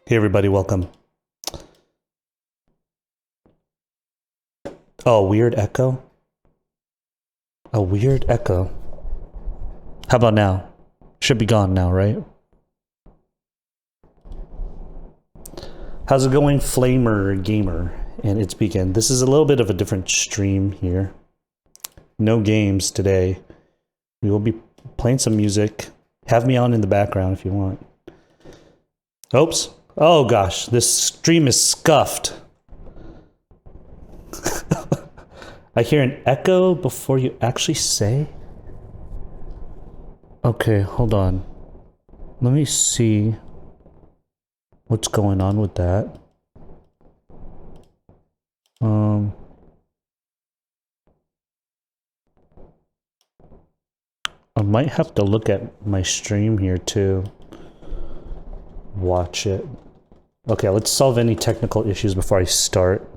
Hey everybody, welcome. Oh, weird echo? A weird echo. How about now? Should be gone now, right? How's it going, Flamer Gamer? And it's Beacon. This is a little bit of a different stream here. No games today. We will be playing some music. Have me on in the background if you want. Oops. Oh gosh, this stream is scuffed. I hear an echo before you actually say? Okay, hold on. Let me see what's going on with that. I might have to look at my stream here too. Watch it. Okay, let's solve any technical issues before I start.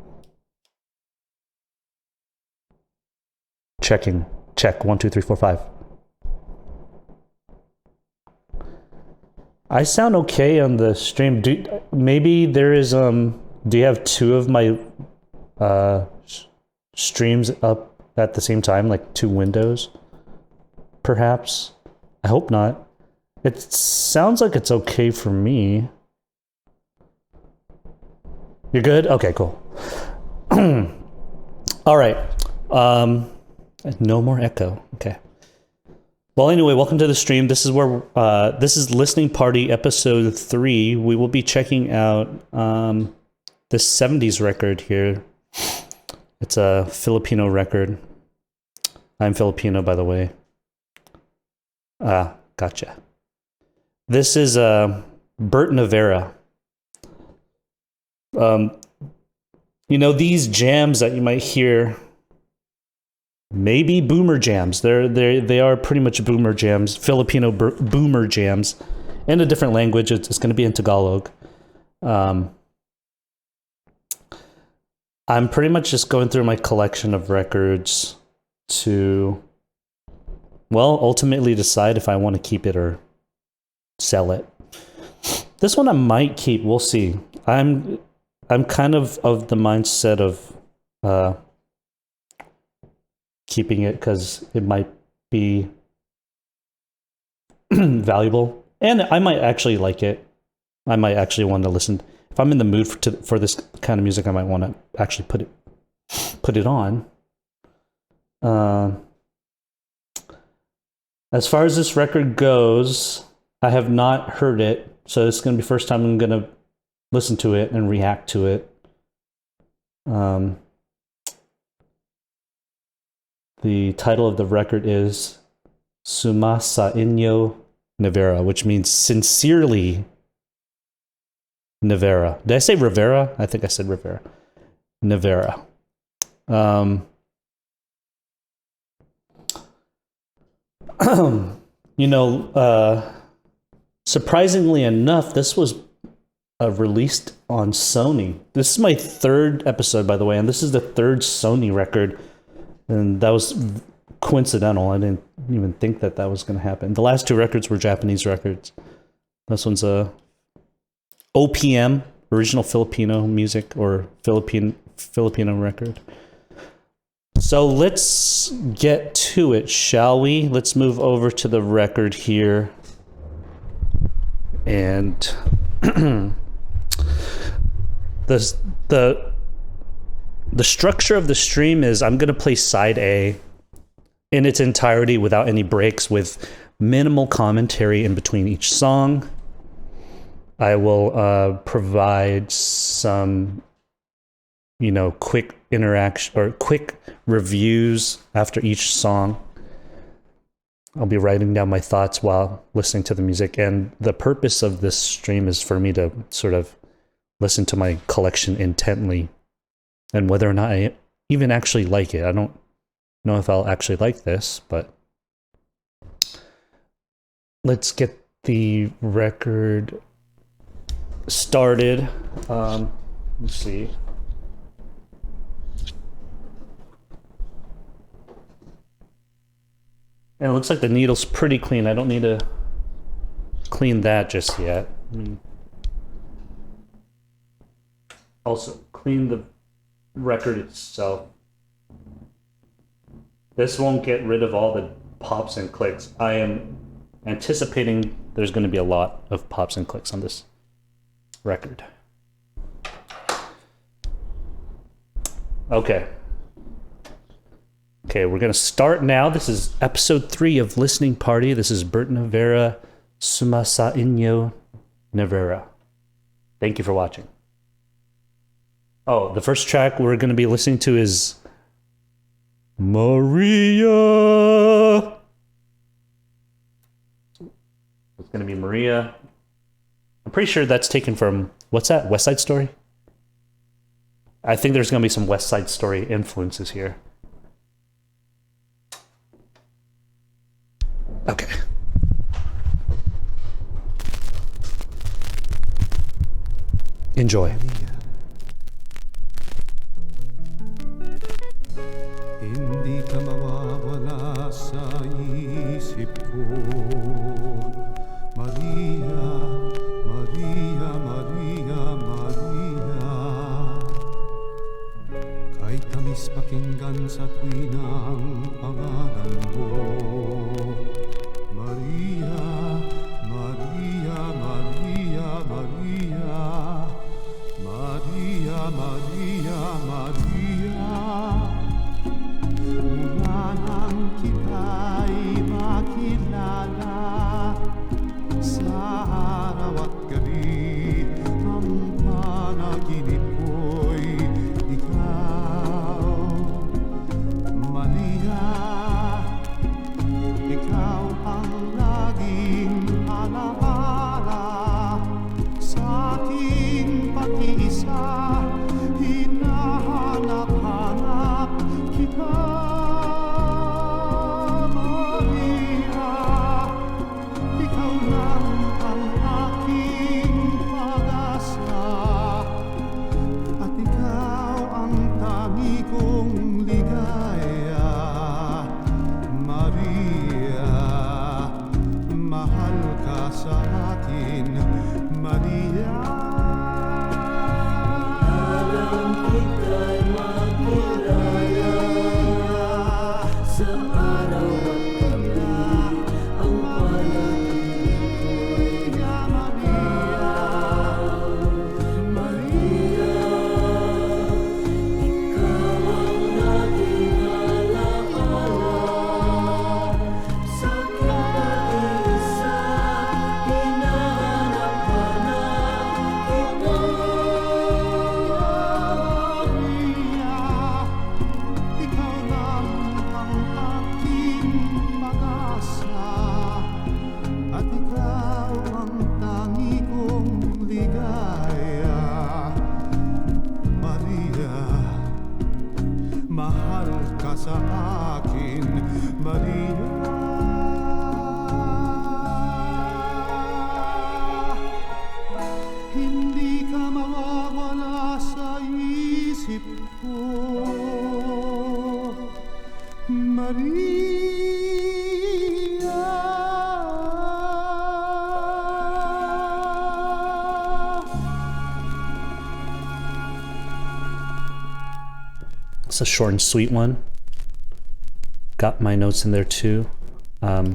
Checking. Check. 1, 2, 3, 4, 5. I sound okay on the stream. Maybe there is do you have two of my streams up at the same time, like two windows? Perhaps. I hope not. It sounds like it's okay for me. You're good? Okay, cool. All right. No more echo. Okay. Well, anyway, welcome to the stream. This is where this is Listening Party episode 3. We will be checking out this 70s record here. It's a Filipino record. I'm Filipino, by the way. Gotcha. This is Bert Nievera. You know, these jams that you might hear, maybe boomer jams. They are pretty much boomer jams, Filipino boomer jams, in a different language. It's going to be in Tagalog. I'm pretty much just going through my collection of records to, well, ultimately decide if I want to keep it or sell it. This one I might keep. We'll see. I'm kind of the mindset of keeping it because it might be valuable, and I might actually like it. I might actually want to listen. If I'm in the mood for this kind of music, I might want to actually put it on. As far as this record goes, I have not heard it, so it's going to be the first time I'm going to listen to it and react to it. The title of the record is Sumasainyo Nievera, which means sincerely Nievera. Did I say Rivera? I think I said Rivera. Nievera. You know, surprisingly enough, this was released on Sony. This is my third episode, by the way, and this is the third Sony record. And that was coincidental. I didn't even think that was going to happen. The last two records were Japanese records. This one's a OPM, original Filipino music, or Filipino record. So let's get to it, shall we? Let's move over to the record here. And the structure of the stream is I'm going to play side A in its entirety without any breaks, with minimal commentary in between each song. I will provide some, you know, quick interaction or quick reviews after each song. I'll be writing down my thoughts while listening to the music, and the purpose of this stream is for me to sort of listen to my collection intently, and whether or not I even actually like it. I don't know if I'll actually like this, but let's get the record started. Let's see. And it looks like the needle's pretty clean. I don't need to clean that just yet. also clean the record itself. This won't get rid of all the pops and clicks. I am anticipating there's going to be a lot of pops and clicks on this record. Okay, we're going to start now. This is episode 3 of Listening Party. This is Bert Nievera, Sumasainyo Nievera. Thank you for watching. Oh, the first track we're going to be listening to is Maria. It's going to be Maria. I'm pretty sure that's taken from, what's that, West Side Story? I think there's going to be some West Side Story influences here. Okay. Enjoy. Hindi ka mawawala sa isip ko, Maria, Maria, Maria, Maria. Kahit tamis pakinggan sa tuwinang pangalan mo, Maria, Maria, Maria, Maria, Maria, Maria, Maria. Mula nang kita'y makilala, sa araw at gabi ang panaginip ko'y ikaw, Maria. Ikaw ang laging alaala sa aking pag-iisa, hinahanap-hanap kita, Maria. Ikaw lang ang aking pag-asa, at ikaw ang tangi kong ligaya, Maria. Mahal ka sa akin, Maria. Alam kita'y makilala sa araw at gabi, ang panaginip ko'y Maria, Maria. Ikaw ang laging alaala sa aking pag-iisa, hinahanap-hanap kita, Maria. Ikaw lang ang aking pag-asa, at ikaw ang tangi kong ligaya, Maria. Mahal ka sa akin, Maria. Hindi ka mawawala sa isip ko, Maria. It's a short and sweet one. Got my notes in there too.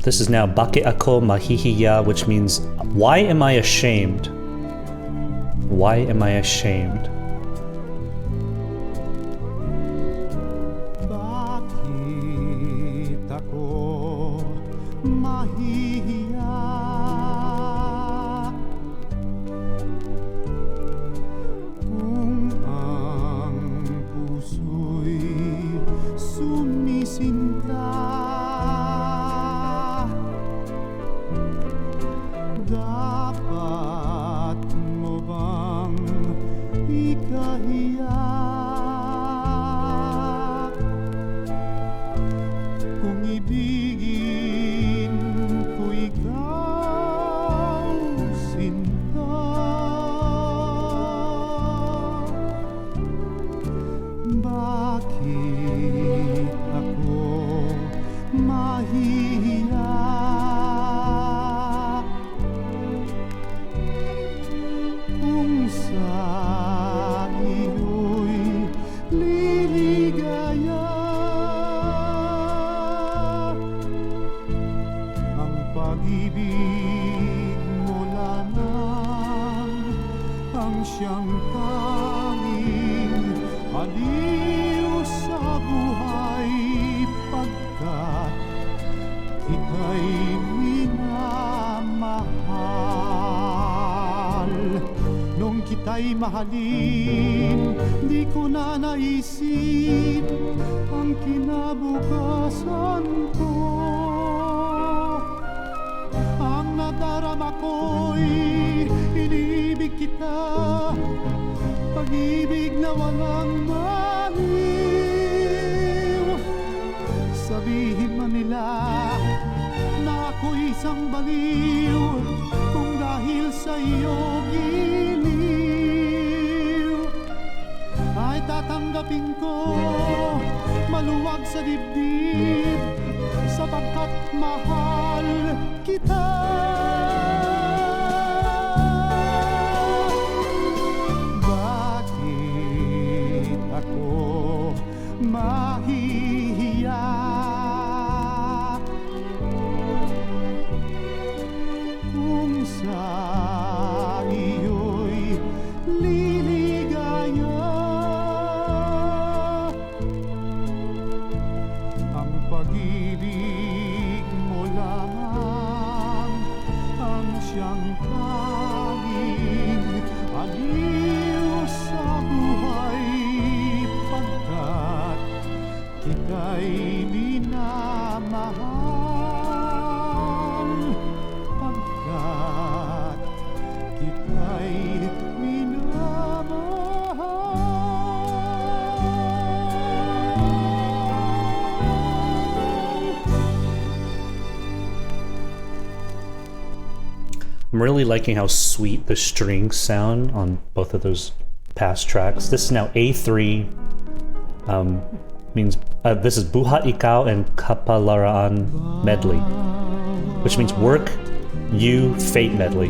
This is now Bakit Ako Mahihiya, which means, why am I ashamed? Why am I ashamed? Bakit ako mahihiya? Kung ang puso'y sumisinta, dapat mo bang ikahiya? Kung ibigin ko ikaw, sinta, bakit ako mahihiya? Kung sa siyang tanging aliw sa buhay pagkat ika'y minamahal. Nung kita'y mahalin, di ko na naisip ang kinabukasan ko. Ang nadarama ko'y inibig kita, pag-ibig na walang maliw. Sabihin man nila na ako'y isang baliw, kung dahil sa iyo giliw, ay tatanggapin ko maluwag sa dibdib, sapagkat mahal kita. Bakit ako mahihiya kung sa iyo'y liligaya? Ang pag-ibig mo lamang ang siyang tanging aliw sa buhay pagkat kita'y minamahal, pagkat kita'y minamahal. I'm really liking how sweet the strings sound on both of those past tracks. This is now A3. Means this is Buhat, Ikaw, and Kapalaran medley, which means work, you, fate medley.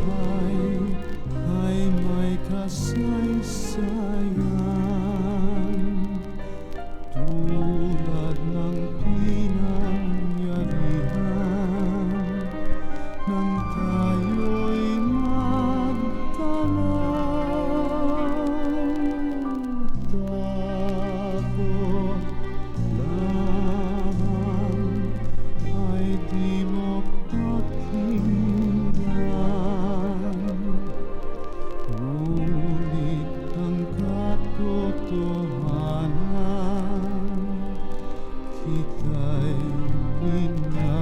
Ay may kasaysayan, tulad ng pinangyarihan, nang tayo'y magtanong. Takot lamang ay di mo pakinggan, ngunit ang katotohanan, kita'y minamahal.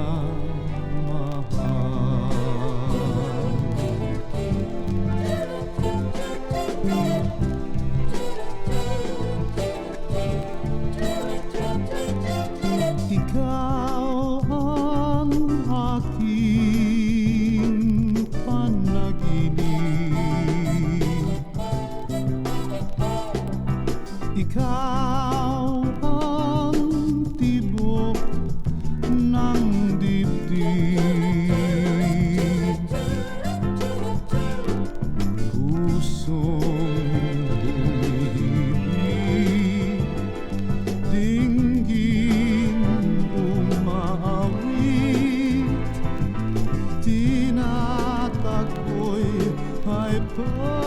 Ikaw ang aking panaginip, ikaw ang tibok ng dibdib, pusong umibig, dinggin umaawit, tinatagpo'y ay pag-ibig.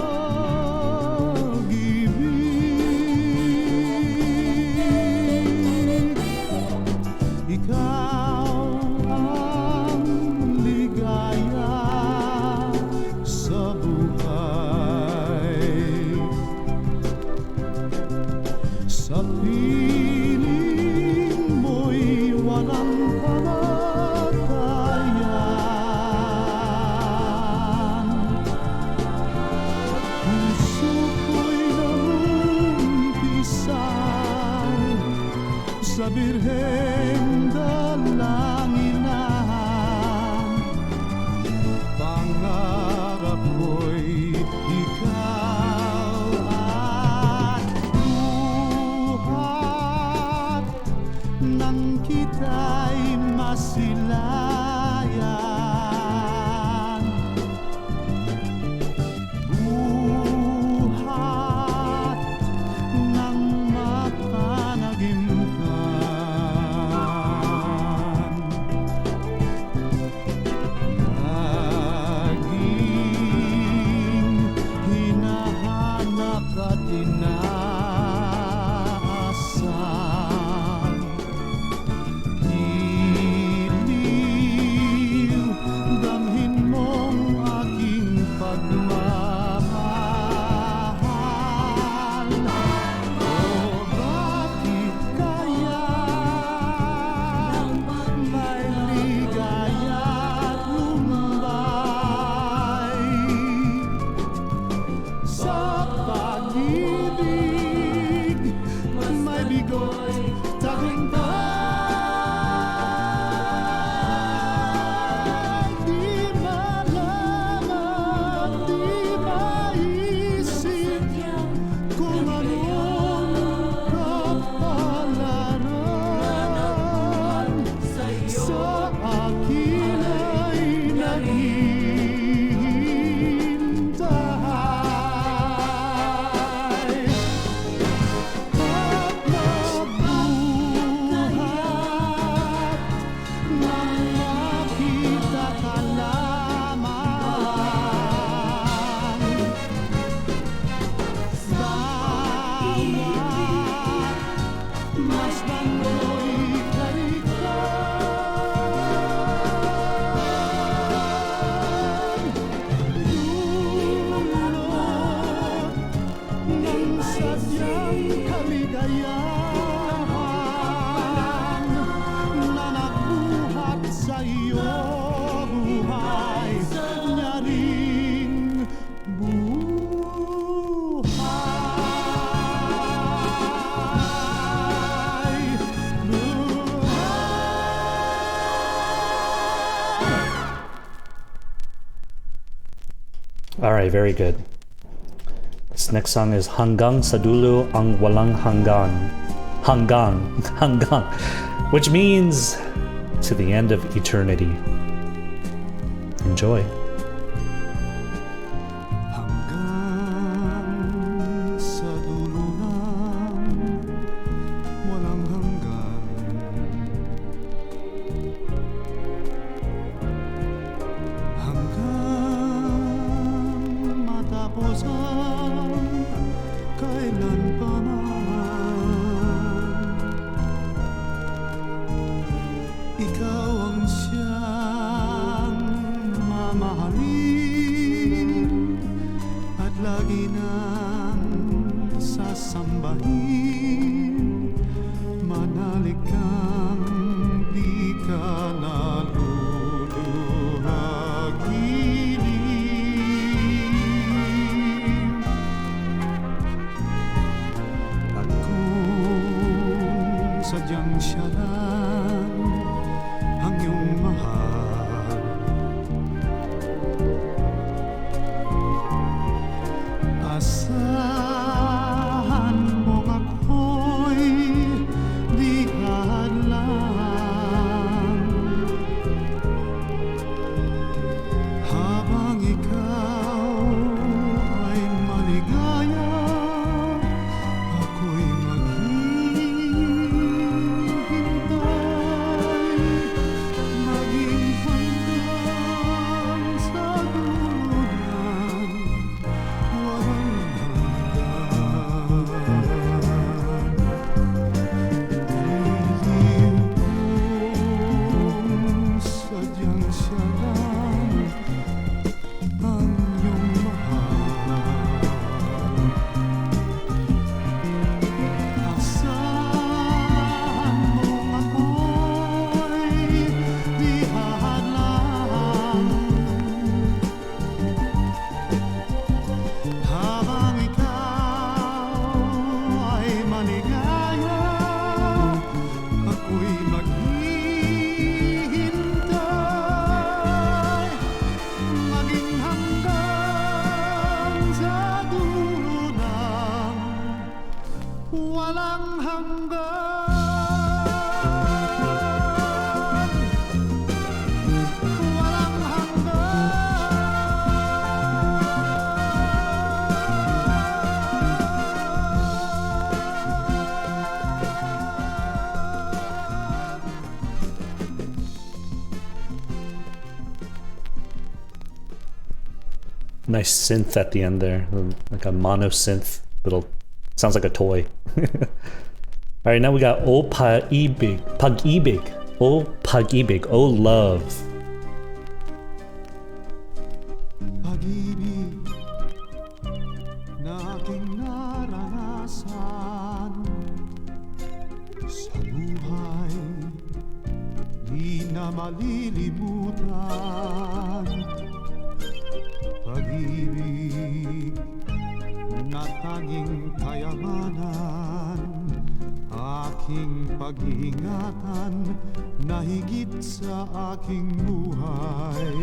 Ikaw ang ligaya sa buhay, sa piling mo'y walang kamatayan. Puso ko'y naumpisan sa birheng dalanginan, pangarap ko'y ikaw at buhat nang kita'y masilayan. Buhat nang mapanagimkan, kaligayahan na nagbuhat sa iyong buhay, nyaring buhay. All right, very good. This next song is Hanggang Sa Dulo ang Walang Hanggan. Hanggang, Hanggang, which means to the end of eternity. Enjoy. Hanggang sa dulo ng walang hanggan, hanggang matapos ang kailanpaman. Ikaw ang siyang mamahalin at lagi nang sasambahin. Manalig kang di ka naluluhagiling. At kung sadyang siya lang ang iyong mahal, asahan mong ako'y di hadlang. Habang ikaw ay maligaya, ako'y maghihintay, maging hanggang sa dulo ng walang hanggan. Kung sadyang siya lang ang iyong mahal, asahan mong ako'y di hahadlang. Habang ikaw ay maligaya, ako'y maghihintay, maging hanggang sa dulo ng walang hanggan. Walang Nice synth at the end there, like a mono synth. Little sounds like a toy. All right, now we got O Pag-ibig, Pag-ibig, O Pag-ibig, O love. pag-ibig na aking naranasan sa buhay, di na malilimutan. Pag-ibig na tanging kayamanan, aking pag-iingatan na higit sa aking buhay.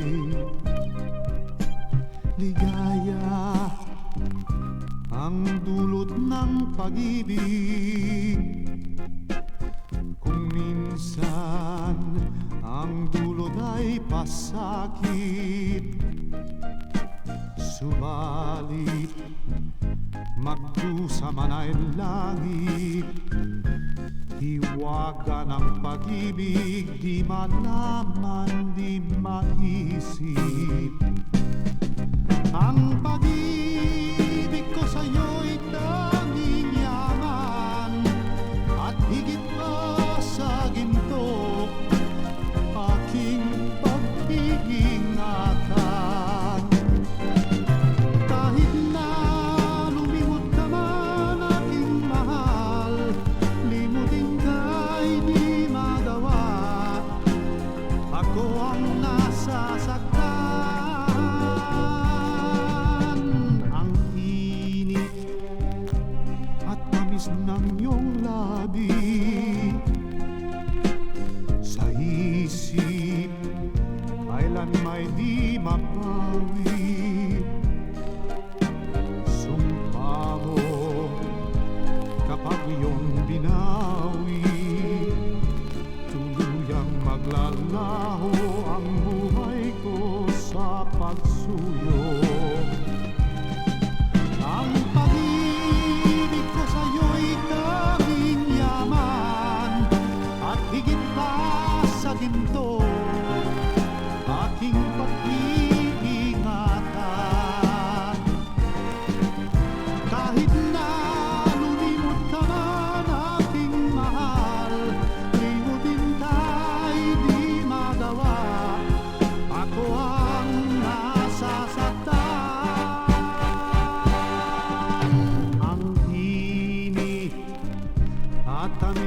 Ligaya ang dulot ng pag-ibig, kung minsan ang dulot ay pasakit. Subalit magdusa man ay langit, hiwaga ng pag-ibig di malaman, di maisip. Ang pag-ibig ko sa'yo'y tanging yaman, at higit pa sa ginto, aking pag-iingatan. Kahit na lumimot ka man, aking mahal,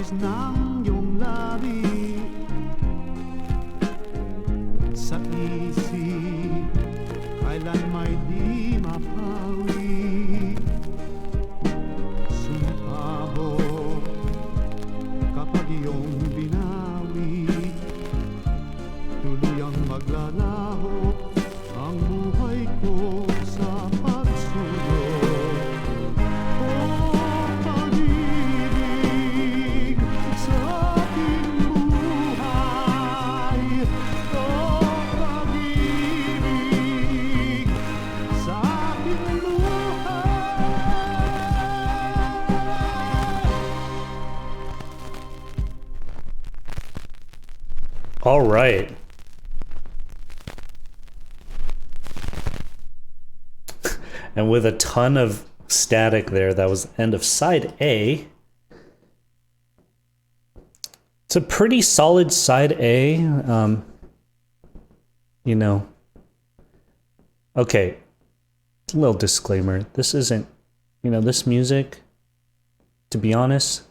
hapis ng iyong labi sa isip, kailan may di mapawi. Sumabog kapag iyong binawi, tuluyang maglalaho ang buhay ko sa pagsulong. O pag-ibig sa aking buhay, o pag-ibig sa aking buhay. All right. And with a ton of static there, that was the end of side A. It's a pretty solid side A. You know. Okay. A little disclaimer. This isn't, you know, this music, to be honest,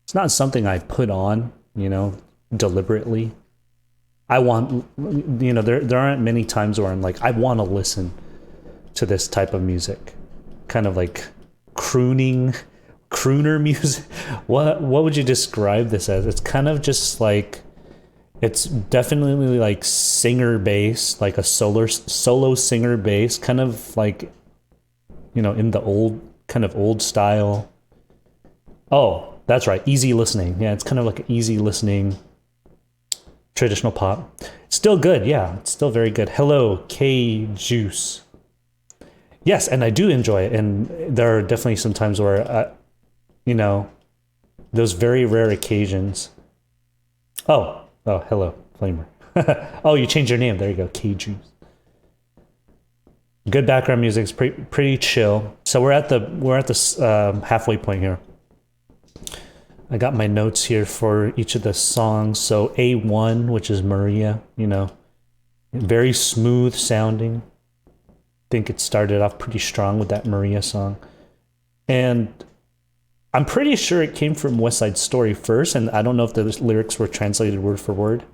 it's not something I put on, you know, deliberately. I want, you know, there aren't many times where I'm like, I want to listen to this type of music, kind of like crooner music. What would you describe this as? It's kind of just like, it's definitely like singer bass, like a solo singer bass, kind of like, you know, in the old style. Oh, that's right, easy listening. Yeah, it's kind of like easy listening traditional pop. Still good, yeah, it's still very good. Hello, K Juice. Yes, and I do enjoy it, and there are definitely some times where, you know, those very rare occasions. Oh, hello, Flamer. Oh, you changed your name. There you go, K-Juice. Good background music. It's pretty chill. So we're at the halfway point here. I got my notes here for each of the songs. So A1, which is Maria, you know, very smooth sounding. Think it started off pretty strong with that Maria song, and I'm pretty sure it came from West Side Story first, and I don't know if the lyrics were translated word for word.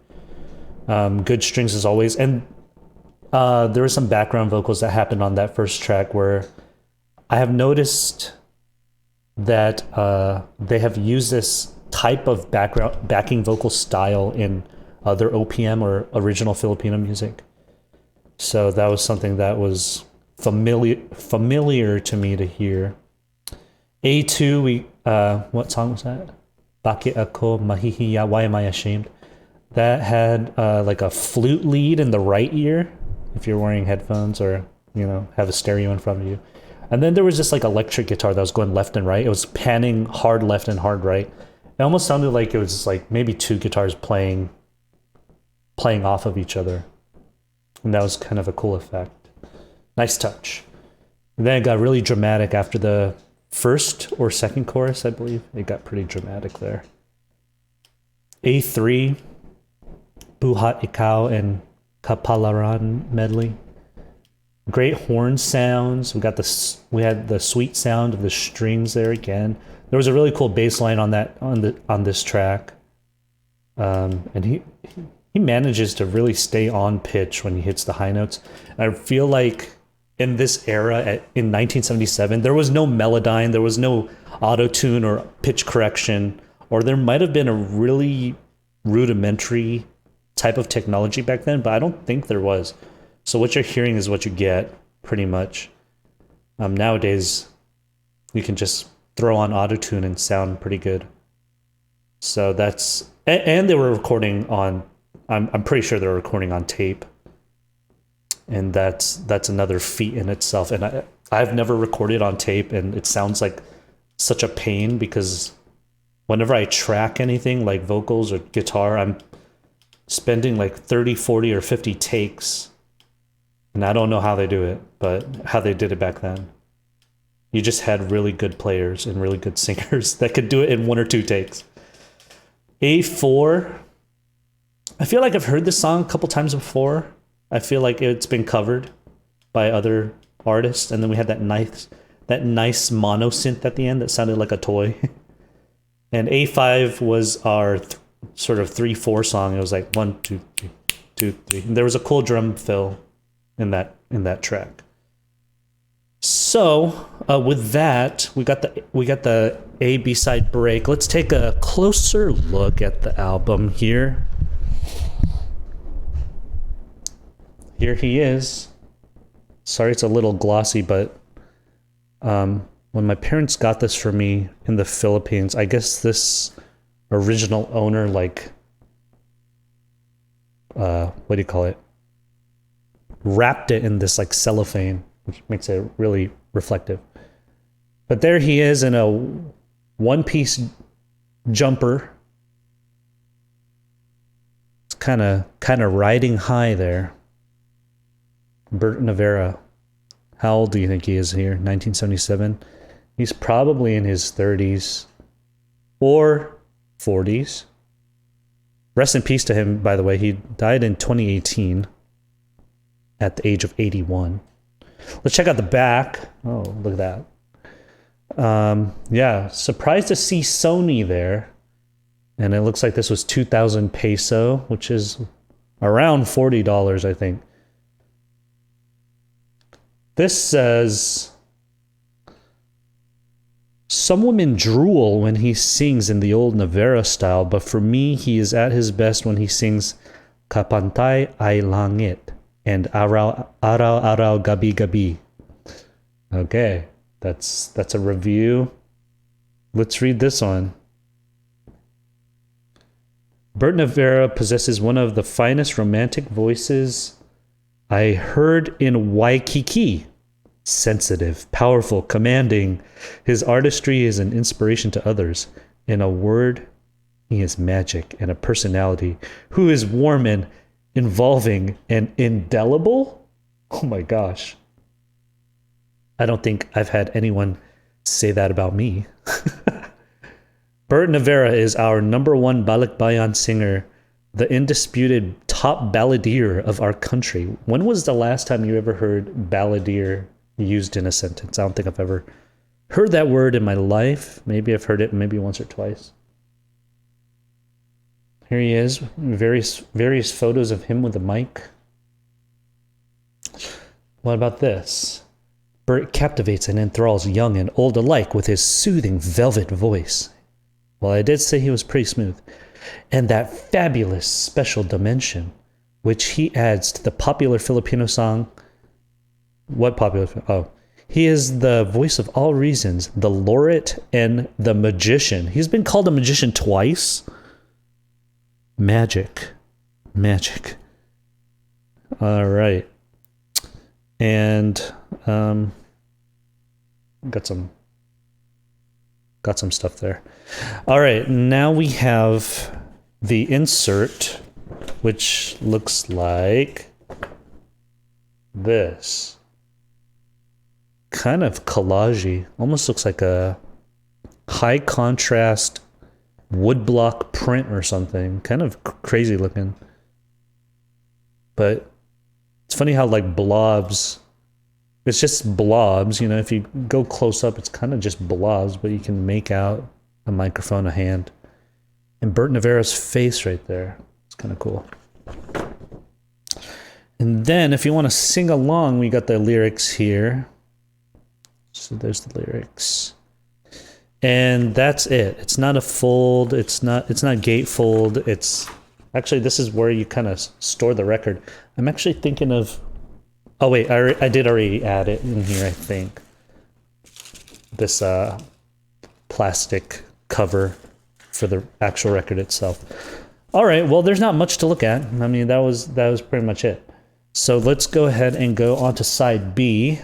Good strings as always, and there were some background vocals that happened on that first track where I have noticed that they have used this type of backing vocal style in other OPM or original Filipino music. So that was something that was familiar to me to hear. A2, what song was that? Bakit Ako Mahihiya, Why Am I Ashamed? That had like a flute lead in the right ear, if you're wearing headphones or, you know, have a stereo in front of you. And then there was just like electric guitar that was going left and right. It was panning hard left and hard right. It almost sounded like it was like maybe two guitars playing off of each other. And that was kind of a cool effect. Nice touch. And then it got really dramatic after the first or second chorus, I believe. It got pretty dramatic there. A3, Buhat, Ikaw, and Kapalaran medley. Great horn sounds. We had the sweet sound of the strings there again. There was a really cool bass line on this track. And he manages to really stay on pitch when he hits the high notes. And I feel like in this era, in 1977, there was no Melodyne, there was no auto-tune or pitch correction, or there might have been a really rudimentary type of technology back then, but I don't think there was. So what you're hearing is what you get, pretty much. Nowadays, you can just throw on auto-tune and sound pretty good. So that's... And they were recording on... I'm pretty sure they're recording on tape, and that's another feat in itself. And I've never recorded on tape, and it sounds like such a pain because whenever I track anything like vocals or guitar, I'm spending like 30, 40, or 50 takes, and I don't know how they do it, but how they did it back then. You just had really good players and really good singers that could do it in 1 or 2 takes. A4. I feel like I've heard this song a couple times before. I feel like it's been covered by other artists. And then we had that nice mono synth at the end that sounded like a toy. And A5 was our sort of 3/4 song. It was like 1, 2, 3, 2, 3. And there was a cool drum fill in that track. So with that, we got the A B side break. Let's take a closer look at the album here. Here he is. Sorry, it's a little glossy, but when my parents got this for me in the Philippines, I guess this original owner, like, what do you call it? Wrapped it in this like cellophane, which makes it really reflective. But there he is in a one-piece jumper. It's kind of riding high there. Bert Nievera. How old do you think he is here? 1977. He's probably in his 30s or 40s. Rest in peace to him, by the way. He died in 2018 at the age of 81. Let's check out the back. Oh, look at that. Yeah, surprised to see Sony there. And it looks like this was 2,000 peso, which is around $40, I think. This says, some women drool when he sings in the old Nievera style, but for me, he is at his best when he sings Kapantay ay Langit and Araw-Araw, Gabi-Gabi. Okay, that's a review. Let's read this one. Bert Nievera possesses one of the finest romantic voices I heard in Waikiki. Sensitive, powerful, commanding. His artistry is an inspiration to others. In a word, he is magic, and a personality who is warm and involving and indelible. Oh my gosh. I don't think I've had anyone say that about me. Bert Nievera is our #1 Balikbayan singer, the indisputed top balladeer of our country. When was the last time you ever heard balladeer used in a sentence? I don't think I've ever heard that word in my life. Maybe I've heard it maybe once or twice. Here he is, various photos of him with a mic. What about this? Bert captivates and enthralls young and old alike with his soothing velvet voice. Well, I did say he was pretty smooth. And that fabulous special dimension, which he adds to the popular Filipino song. What popular? Oh, he is the voice of all reasons, the laureate and the magician. He's been called a magician twice. Magic. All right. And got some stuff there. All right, now we have the insert, which looks like this. Kind of collagey. Almost looks like a high contrast woodblock print or something. Kind of crazy looking. But it's funny how like blobs, it's just blobs, you know, if you go close up, it's kind of just blobs, but you can make out a microphone, a hand. And Bert Nievera's face right there. It's kind of cool. And then if you want to sing along, we got the lyrics here. So there's the lyrics. And that's it. It's not a fold. It's not gatefold. It's actually, this is where you kind of store the record. I'm actually thinking of, oh wait, I did already add it in here, I think. This plastic cover for the actual record itself. All right, well, there's not much to look at. I mean, that was pretty much it. So let's go ahead and go on to side B.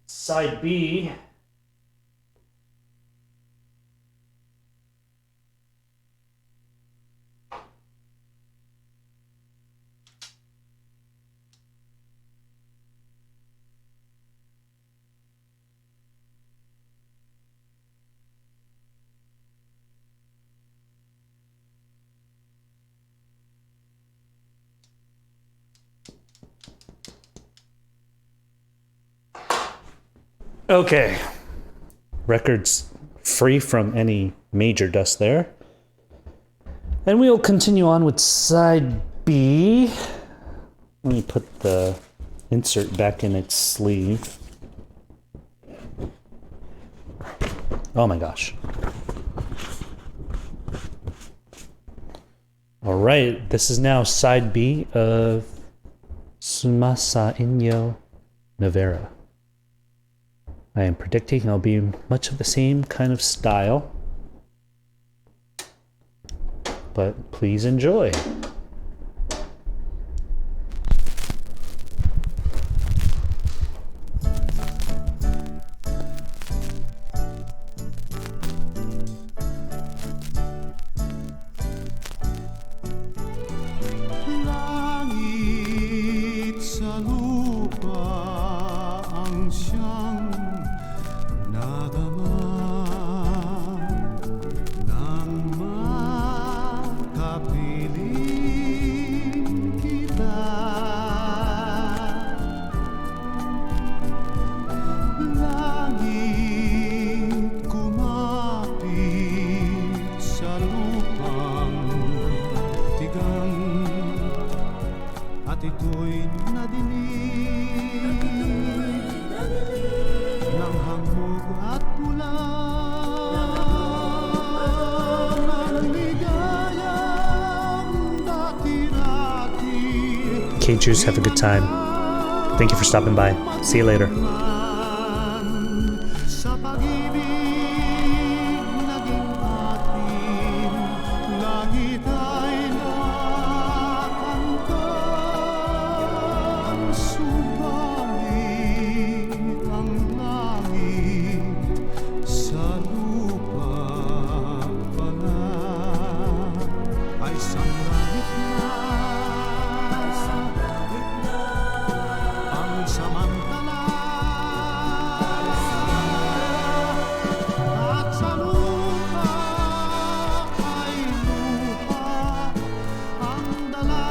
Side B. Okay. Records free from any major dust there. And we'll continue on with side B. Let me put the insert back in its sleeve. Oh my gosh. All right, this is now side B of Sumasainyo Nievera. I am predicting I'll be much of the same kind of style, but please enjoy. Langit sa lupa ang siyang nadama nang makapiling kita. Langit kumapit sa lupang tigang at ito'y nadinig ng hamog at pula ng ligayang dati-dati. K-Juice, have a good time. Thank you for stopping by. See you later. Sa pag-ibig naging atin, langit ay nakamtan. Subalit ang langit sa lupa pala ay sanlangit na. Ang samantala at sa lupa ay lupa ang dala.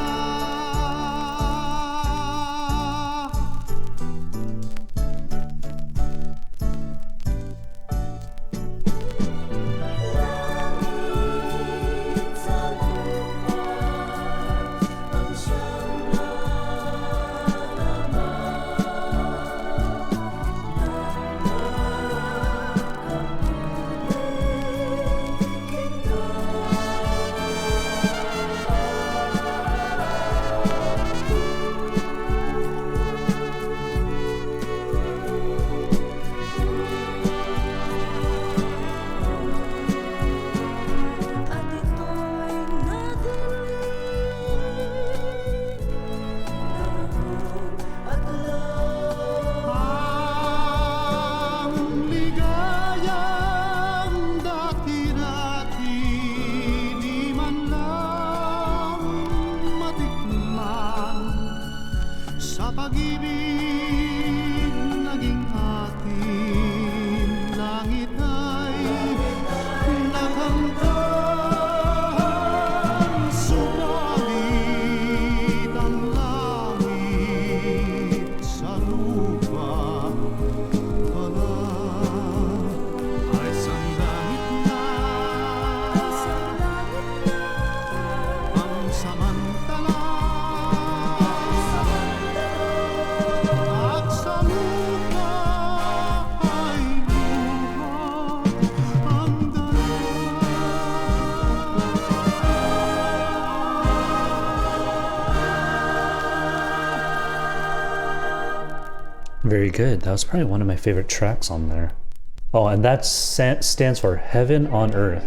Ang ligayang dati-dati di man lang matikman. Sa pag-ibig naging atin, langit ay nakamtan. Subalit ang langit sa lupa pala ay sanlangit na. Ang samantala at sa lupa ay lupa ang dala. Very good. That was probably one of my favorite tracks on there. Oh, and that stands for Heaven on Earth.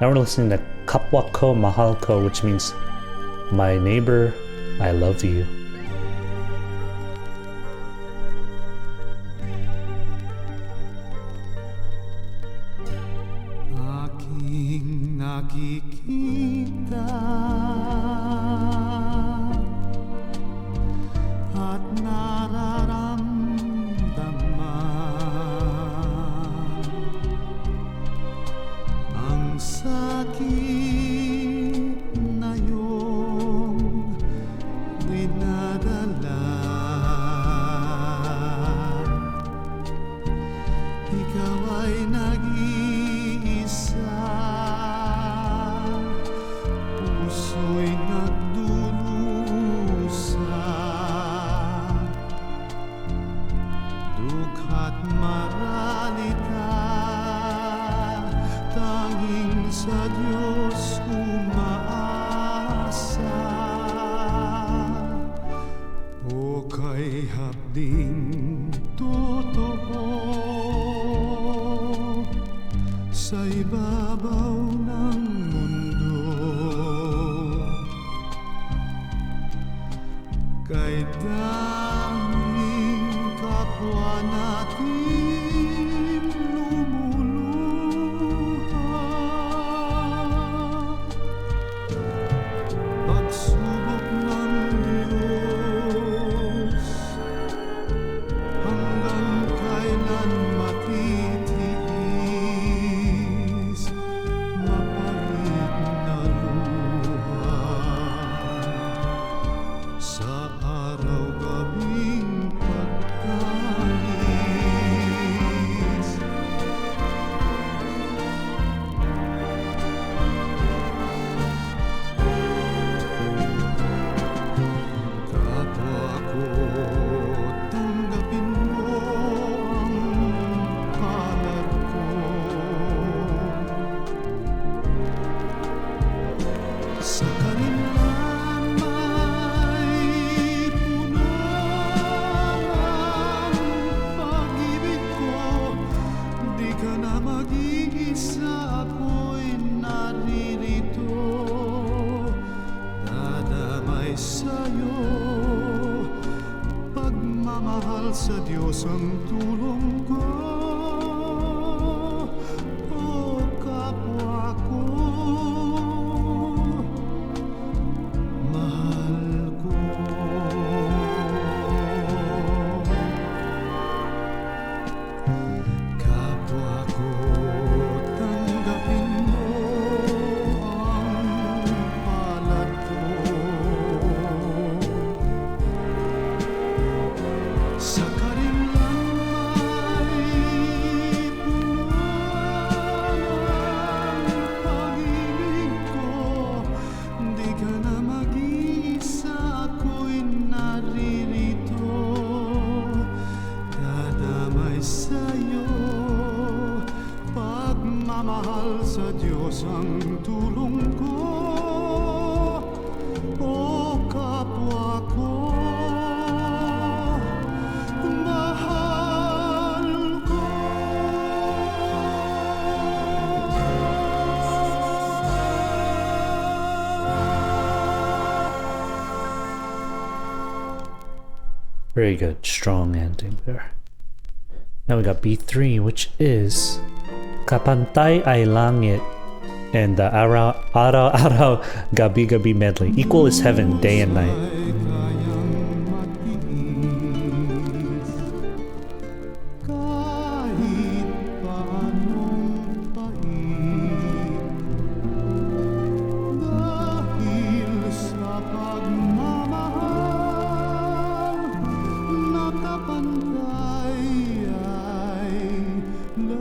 Now we're listening to Kapwa Ko, Mahal Ko, which means my neighbor, I love you. Aking nakikita at nararamdaman ang sakit na iyong dinadala. Ikaw ay O kay hapding totoo sa ibabaw ng mundo, kay daming kapwa natin lumuluha. Pagsubok ng Diyos, hanggang kailan matitiis mapait na luha sa araw-gabing pagtangis. Kapwa ko, tanggapin mo ang palad ko. Sa kanilang may puno ng pag-ibig ko. Di ka na mag-iisa, ako'y naririto. Dadamay sa'yo, pagmamahal sa Diyos ang tulong ko. O kapwa ko, mahal ko. Kapwa ko, tanggapin mo ang palad ko. Sa kanilang may puno ng pag-ibig ko. Di ka na mag-iisa, ako'y naririto. Dadamay sa'yo, pagmamahal sa Diyos ang tulong ko. O kapwa ko, mahal ko. Very good. Strong ending there. Now we got B3, which is Kapantay ay Langit and the Araw-Araw Gabi-Gabi medley. Equal is heaven, day and night. Ay kayang matiis kahit paanong pait, dahil sa pagmamahal na kapantay ay langit.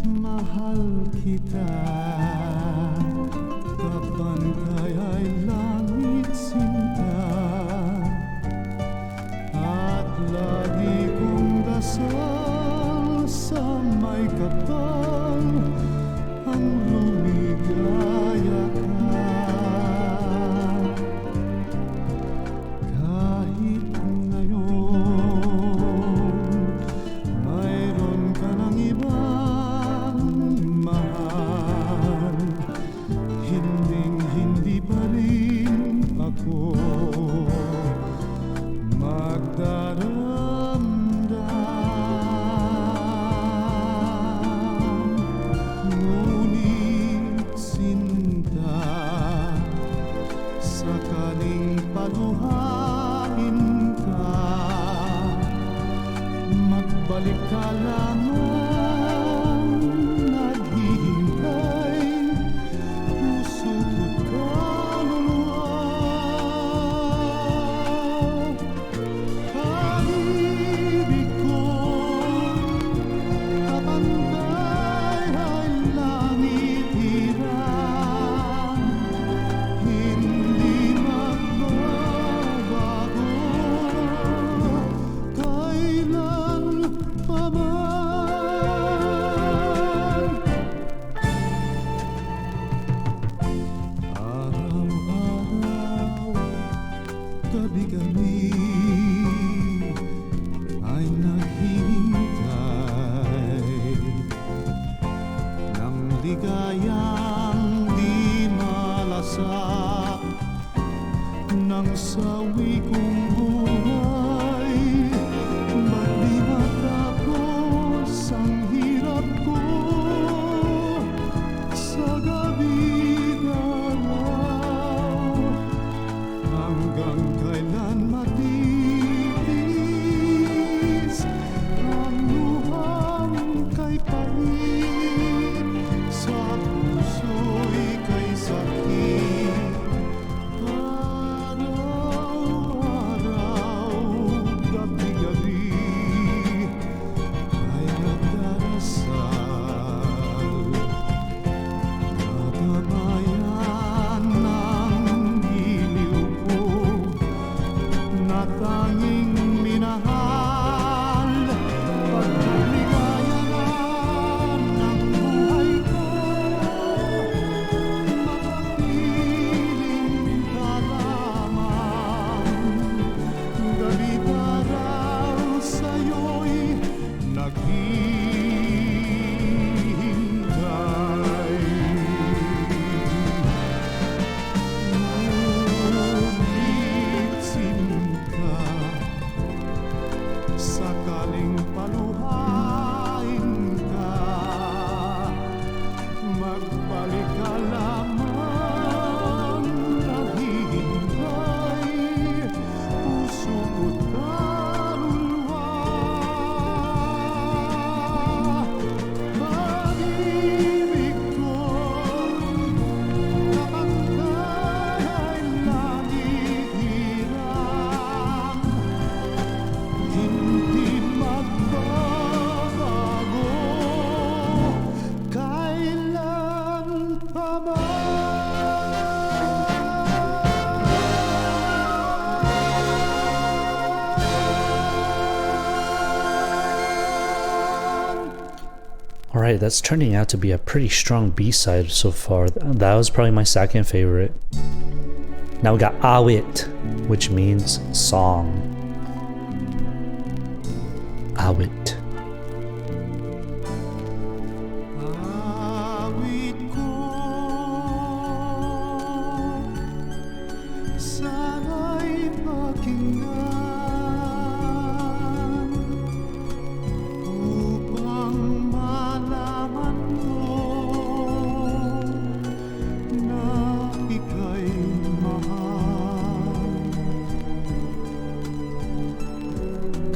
Mahal kita, kapantay ay langit sinta, at lagi kong dasal sa may kapal ang lumigaya ka. Kahit ngayon mayroon ka ng ibang mahal, hinding-hindi pa rin ako magdaramdam. Ngunit sinta, sakaling paluhain ka, magbalik ka lamang, naghihintay, puso ko't kaluluwa. Pag-ibig ko, kapantay ay langit hirang, hindi magbabago kailan pa man. gabi-gabi ay naghihintay ng ligayang di malasak ng sawi kong buhay. Ba't di matapos ang hirap ko sa gabi-galaw? Hanggang kailan matitis ang luhang kay pait sa puso'y kay sakit? Araw-araw, gabi-gabi ay nagdarasal, natabayan ng giliw ko na tanging minahal. Pagligaya na ng buhay ko, mapapiling ka lamang. Gabi-araw sa'yo'y naghihintay. Ngunit sinta, sakaling paluhain ka, magbalik ka lamang. Naghihintay puso ko't kaluluwa. Pag-ibig ko, kapantay ay langit hirang, hindi magbabago kailan pa All right, that's turning out to be a pretty strong B-side so far. That was probably my second favorite. Now we got awit, which means song. Awit. awit ko. Sana'y pakinggan upang malaman mo na ika'y mahal.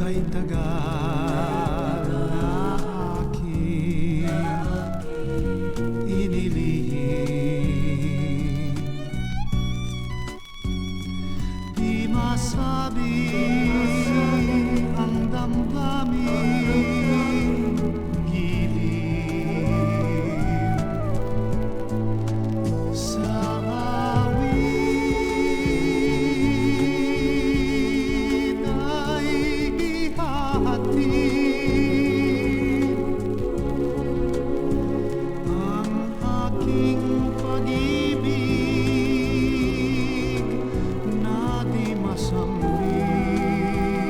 Kay tagal na aking inilihim, di masabi ang damdaming giliw. Sa awit ay ihahatid ang aking pag-ibig na di masamlit.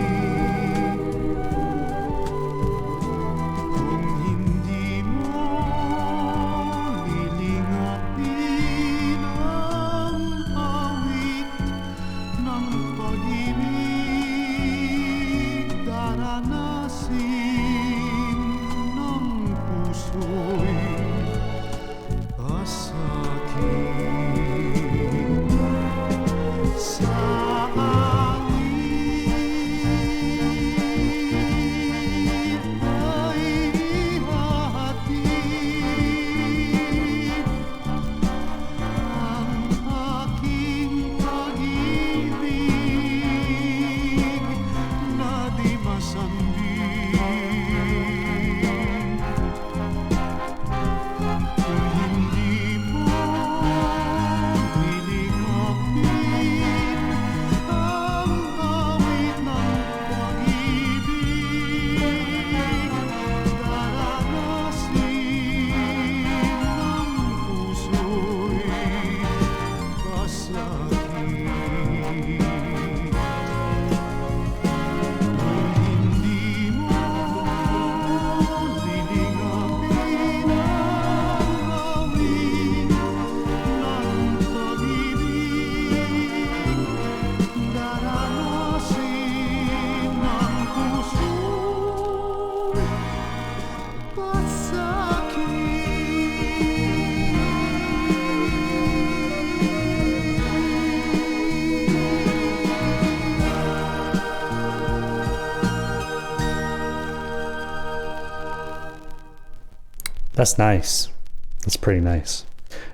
That's nice. That's pretty nice.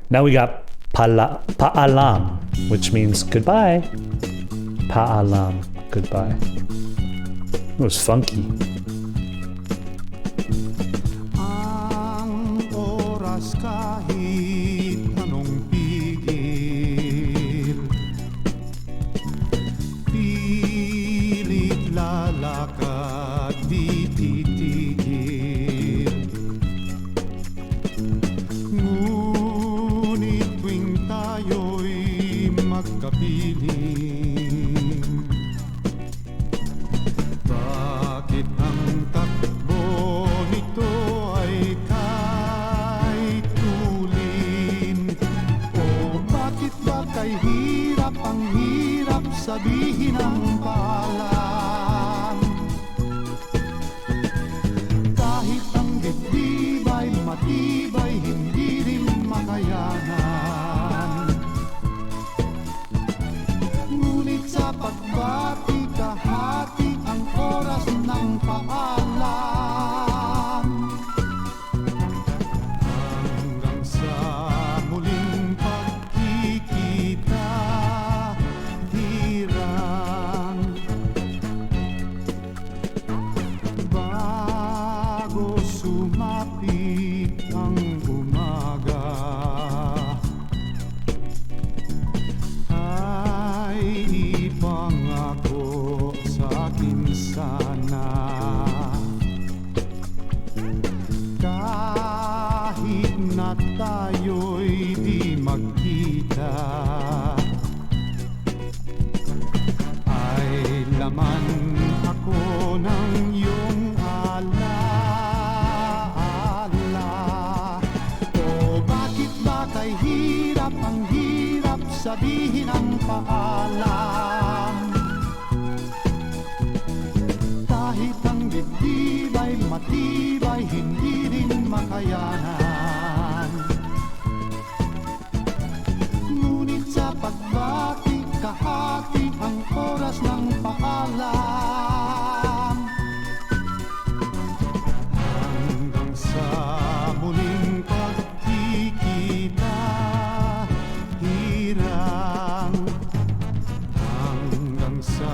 Now we got Paalam, which means goodbye. Paalam, goodbye. It was funky. Ang oras kahit anong pigil, pilit lalakad di titigil. Ngunit tuwing tayo'y magkapiling, bakit ang takbo nito ay kay tulin? O bakit ba kay hirap ang hirap sabihin ang paalam? Kahit ang dibdib ay matibay, hindi rin makayanan. Ngunit sa pagbati kahati ang oras ng paalam. Hanggang sa muling pagkikita, hirang bago sumapit ang umaga, ay ipangako sa akin sana, kahit na tayo'y di magkita, ay laman ako ng iyong alaala. O bakit ba kay hirap ang hirap sabihin ang paalam? Kahit ang dibdib ay matibay, hindi rin makayanan. Ngunit sa pagbati kahati ang oras ng paalam. Hanggang sa muling pagkikita, hirang. Hanggang sa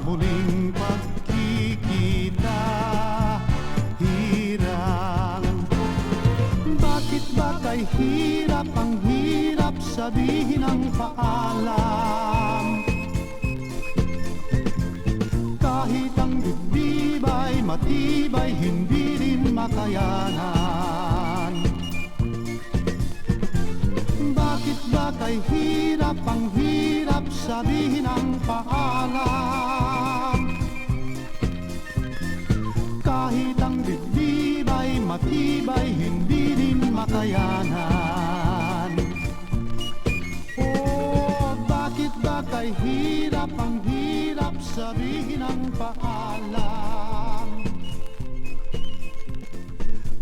muling pagkikita, hirang. Bakit ba kay hirap ang hirap sabihin ang paalam? Kahit ang dibdib ay matibay, hindi rin makayanan. Bakit ba kay hirap ang hirap sabihin ang paalam? Kahit ang dibdib ay matibay, hindi rin makayanan. Oh, bakit ba kay hirap ang hirap sabihin ang paalam?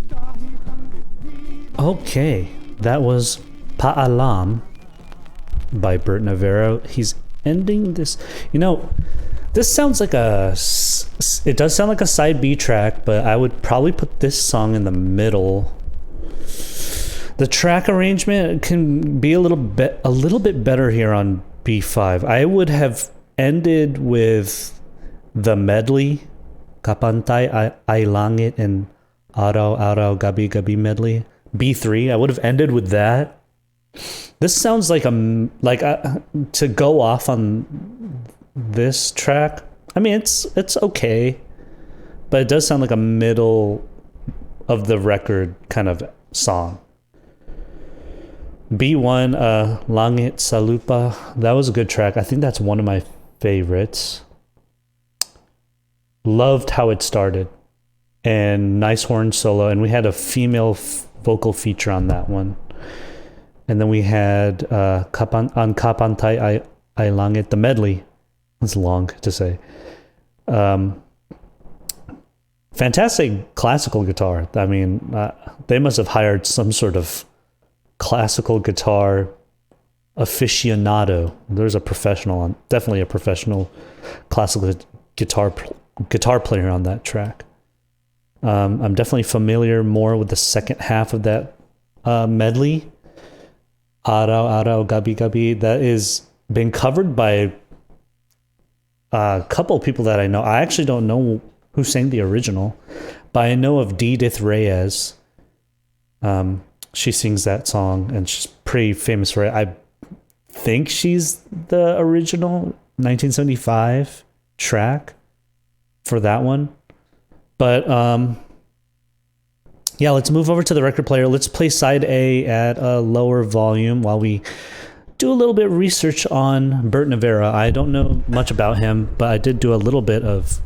Kahit ang dibdib. Okay, that was Paalam by Bert Nievera. He's ending this. You know, this sounds like it does sound like a side B track, but I would probably put this song in the middle. The track arrangement can be a little bit better here on B5. I would have ended with the medley, Kapantay, Langit, and Araw-Araw, Gabi-Gabi medley. B3. I would have ended with that. This sounds like to go off on this track. I mean, it's okay, but it does sound like a middle of the record kind of song. B1, Langit Sa Lupa. That was a good track. I think that's one of my favorites. Loved how it started, and nice horn solo, and we had a female vocal feature on that one. And then we had on Kapantay Langit, the medley. It's long to say. Fantastic classical guitar. I mean, they must have hired some sort of classical guitar aficionado. There's a professional, definitely a professional classical guitar player on that track. I'm definitely familiar more with the second half of that medley. Araw-Araw, Gabi-Gabi. That is been covered by a couple of people that I know. I actually don't know who sang the original, but I know of Edith Reyes. She sings that song, and she's pretty famous for it. I think she's the original 1975 track for that one. But yeah, let's move over to the record player. Let's play side A at a lower volume while we do a little bit of research on Bert Nievera. I don't know much about him, but I did do a little bit of,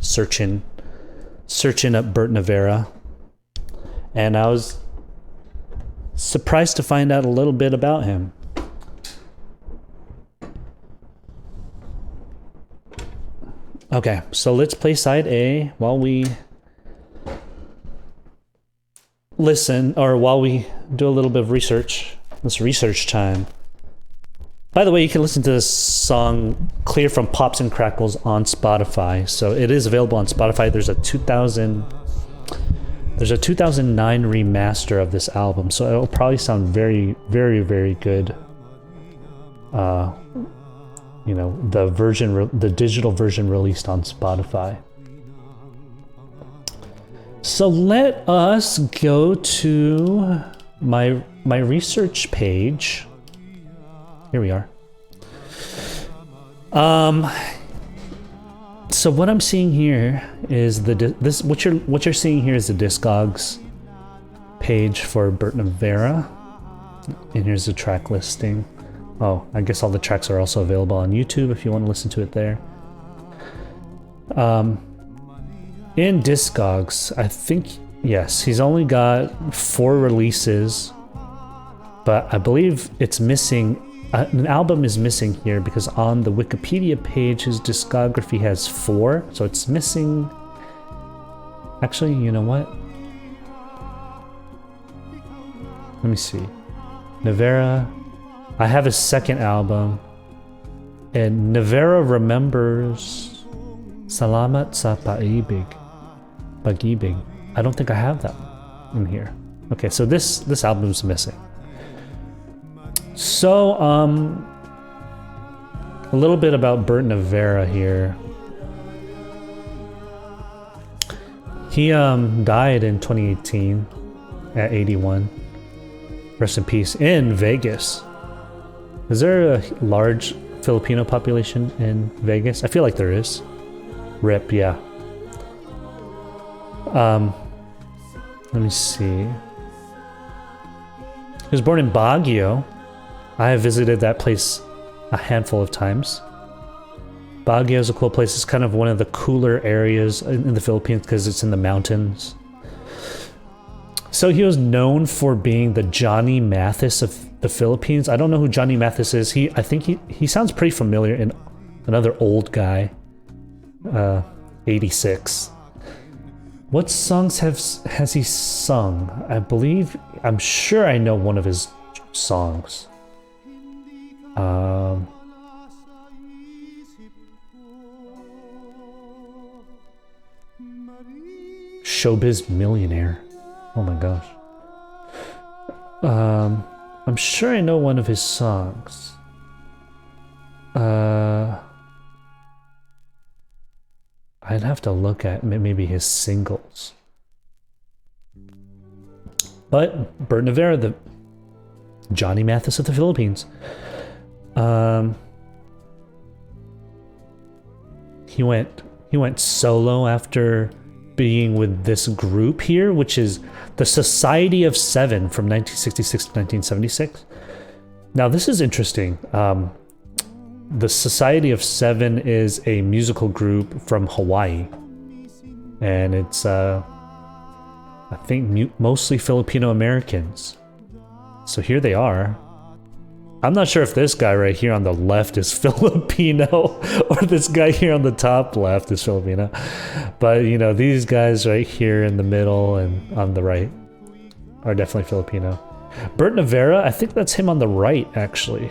searching up Bert Nievera. And I was surprised to find out a little bit about him. Okay, so let's play side A while we listen, or while we do a little bit of research. It's research time. By the way, you can listen to this song clear from Pops and Crackles on Spotify. So it is available on Spotify. There's a 2009 remaster of this album, so it'll probably sound very, very, very good. The digital version released on Spotify. So let us go to my research page. Here we are. So what I'm seeing here is what you're seeing here is the Discogs page for Bert Nievera, and here's the track listing. Oh, I guess all the tracks are also available on YouTube if you want to listen to it there. In Discogs, I think, yes, he's only got 4 releases, but I believe it's missing. An album is missing here because on the Wikipedia page, his discography has 4, so it's missing. Actually, you know what? Let me see. Nievera. I have his second album, and Nievera remembers Salamat sa Pag-ibig. Pag-ibig. I don't think I have that in here. Okay, so this album's missing. So, a little bit about Bert Nievera here. He died in 2018 at 81. Rest in peace. In Vegas. Is there a large Filipino population in Vegas? I feel like there is. RIP, yeah. Let me see. He was born in Baguio. I have visited that place a handful of times. Baguio is a cool place. It's kind of one of the cooler areas in the Philippines because it's in the mountains. So he was known for being the Johnny Mathis of the Philippines. I don't know who Johnny Mathis is. I think he sounds pretty familiar in another old guy. 86. What songs has he sung? I'm sure I know one of his songs. Showbiz Millionaire. Oh my gosh. I'm sure I know one of his songs. I'd have to look at maybe his singles. But Bert Nievera, the Johnny Mathis of the Philippines. He went solo after being with this group here, which is the Society of Seven from 1966 to 1976. Now this is interesting. The Society of Seven is a musical group from Hawaii, and it's I think mostly Filipino-Americans. So here they are. I'm not sure if this guy right here on the left is Filipino or this guy here on the top left is Filipino. But, you know, these guys right here in the middle and on the right are definitely Filipino. Bert Nievera, I think that's him on the right, actually.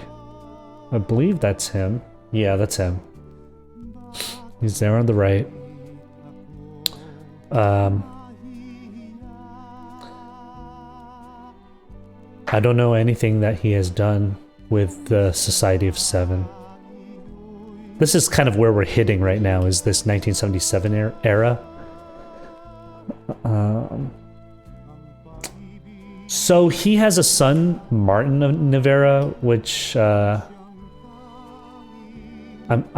I believe that's him. Yeah, that's him. He's there on the right. I don't know anything that he has done with the Society of Seven. This is kind of where we're hitting right now, is this 1977 era. So he has a son, Martin Nievera, which I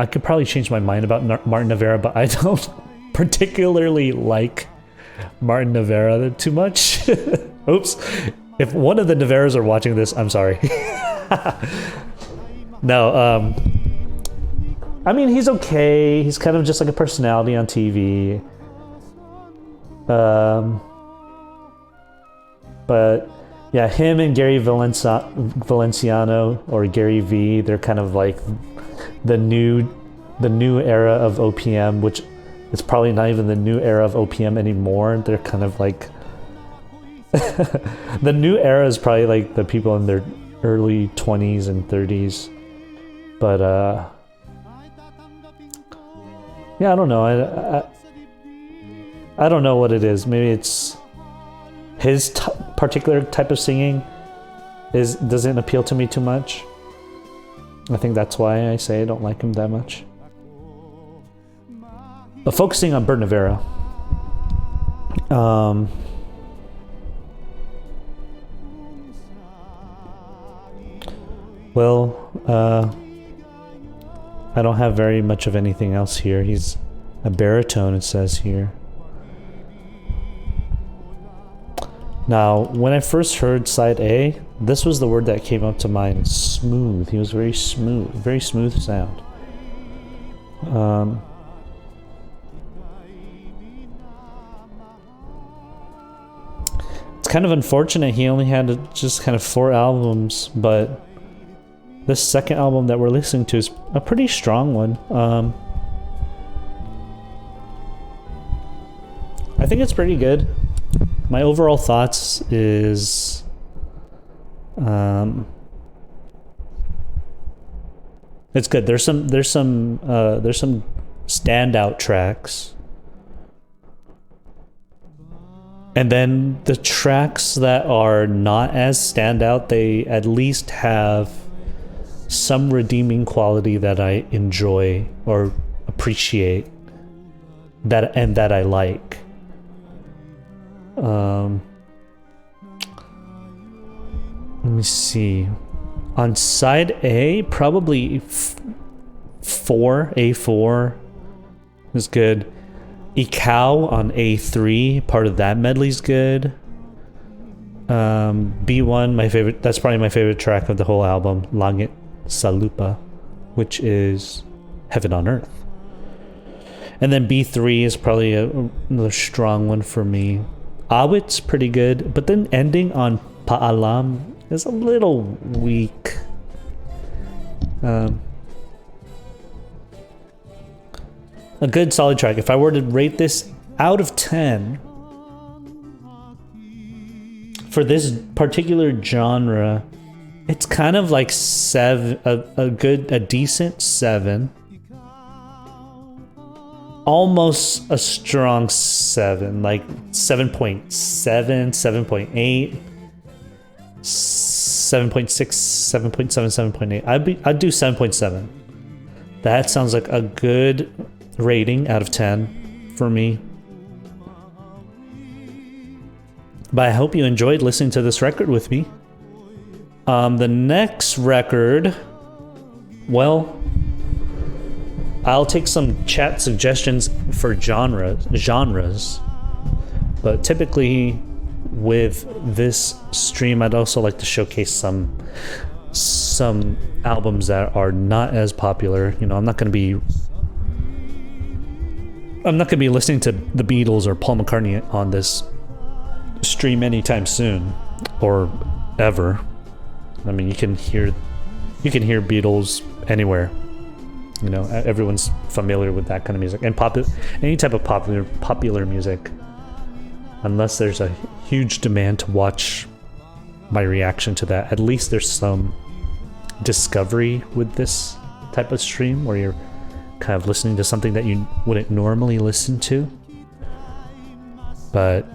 could probably change my mind about Martin Nievera, but I don't particularly like Martin Nievera too much. Oops. If one of the Nieveras are watching this, I'm sorry. No, I mean, he's okay. He's kind of just like a personality on TV. But yeah, him and Gary Valenciano, or Gary V, they're kind of like the new era of OPM, which is probably not even the new era of OPM anymore. They're kind of like the new era is probably like the people in their early 20s and 30s. But yeah, I don't know. I don't know what it is. Maybe it's his particular type of singing doesn't appeal to me too much. I think that's why I say I don't like him that much. But focusing on Bert Nievera, well, I don't have very much of anything else here. He's a baritone, it says here. Now, when I first heard side A, this was the word that came up to mind. Smooth. He was very smooth sound. It's kind of unfortunate he only had just kind of 4 albums, but this second album that we're listening to is a pretty strong one. I think it's pretty good. My overall thoughts is it's good. There's some standout tracks. And then the tracks that are not as standout, they at least have some redeeming quality that I enjoy or appreciate, that I like. Let me see. On side A, probably A4 is good. Ikaw on A3, part of that medley's good. B1, my favorite. That's probably my favorite track of the whole album. Langit Sa Lupa, which is Heaven on Earth. And then B3 is probably another strong one for me. Awit's pretty good, but then ending on Paalam is a little weak. A good solid track. If I were to rate this out of 10 for this particular genre, it's kind of like 7, a decent 7. Almost a strong 7, like 7.7, 7.8, 7.6, 7.7, 7.8. I'd do 7.7. That sounds like a good rating out of 10 for me. But I hope you enjoyed listening to this record with me. The next record, well, I'll take some chat suggestions for genres, but typically with this stream, I'd also like to showcase some albums that are not as popular. You know, I'm not going to be listening to the Beatles or Paul McCartney on this stream anytime soon, or ever. I mean, you can hear Beatles anywhere. You know, everyone's familiar with that kind of music, and any type of popular music, unless there's a huge demand to watch my reaction to that. At least there's some discovery with this type of stream where you're kind of listening to something that you wouldn't normally listen to. But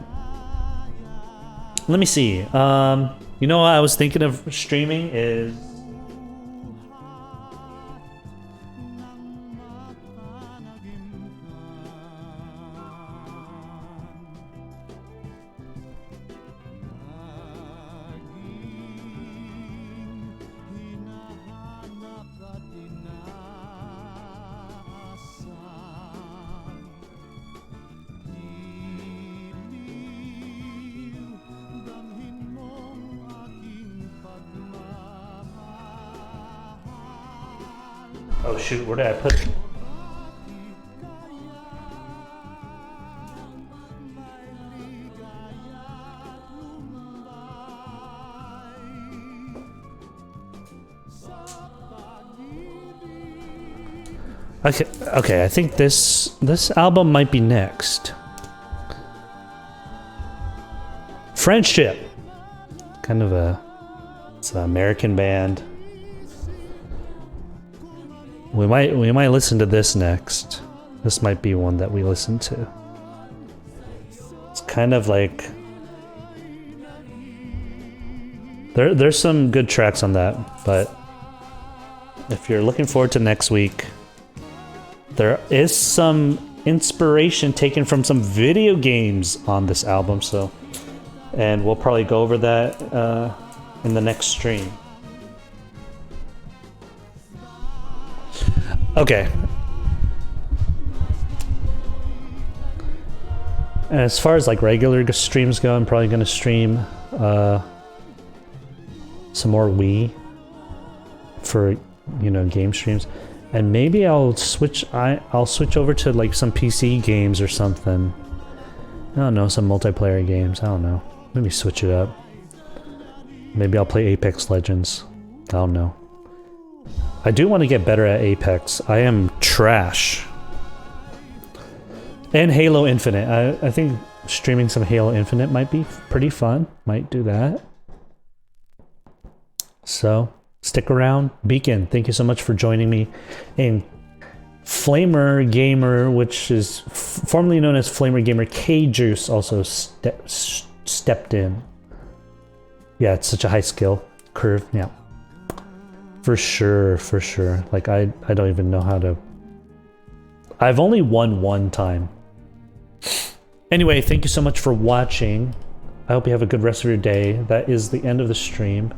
let me see. You know what I was thinking of streaming is oh shoot, where did I put it? Okay, I think this album might be next. Friendship. Kind of it's an American band. We might listen to this next. This might be one that we listen to. It's kind of like there's some good tracks on that, but if you're looking forward to next week, there is some inspiration taken from some video games on this album, so and we'll probably go over that in the next stream. Okay. And as far as like regular streams go, I'm probably going to stream some more Wii for, you know, game streams, and maybe I'll switch over to like some PC games or something. I don't know, some multiplayer games. I don't know. Maybe switch it up. Maybe I'll play Apex Legends. I don't know. I do want to get better at Apex. I am trash. And Halo Infinite. I think streaming some Halo Infinite might be pretty fun. Might do that. So, stick around. Beacon, thank you so much for joining me. And Flamer Gamer, which is formerly known as Flamer Gamer K-Juice, also stepped in. Yeah, it's such a high skill curve. Yeah. For sure, for sure. Like, I don't even know how to... I've only won one time. Anyway, thank you so much for watching. I hope you have a good rest of your day. That is the end of the stream.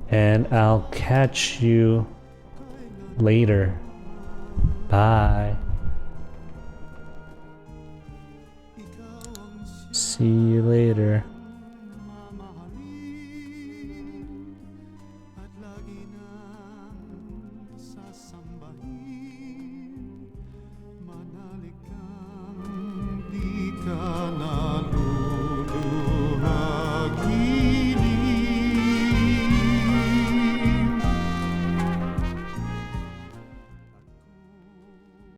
And I'll catch you later. Bye. See you later.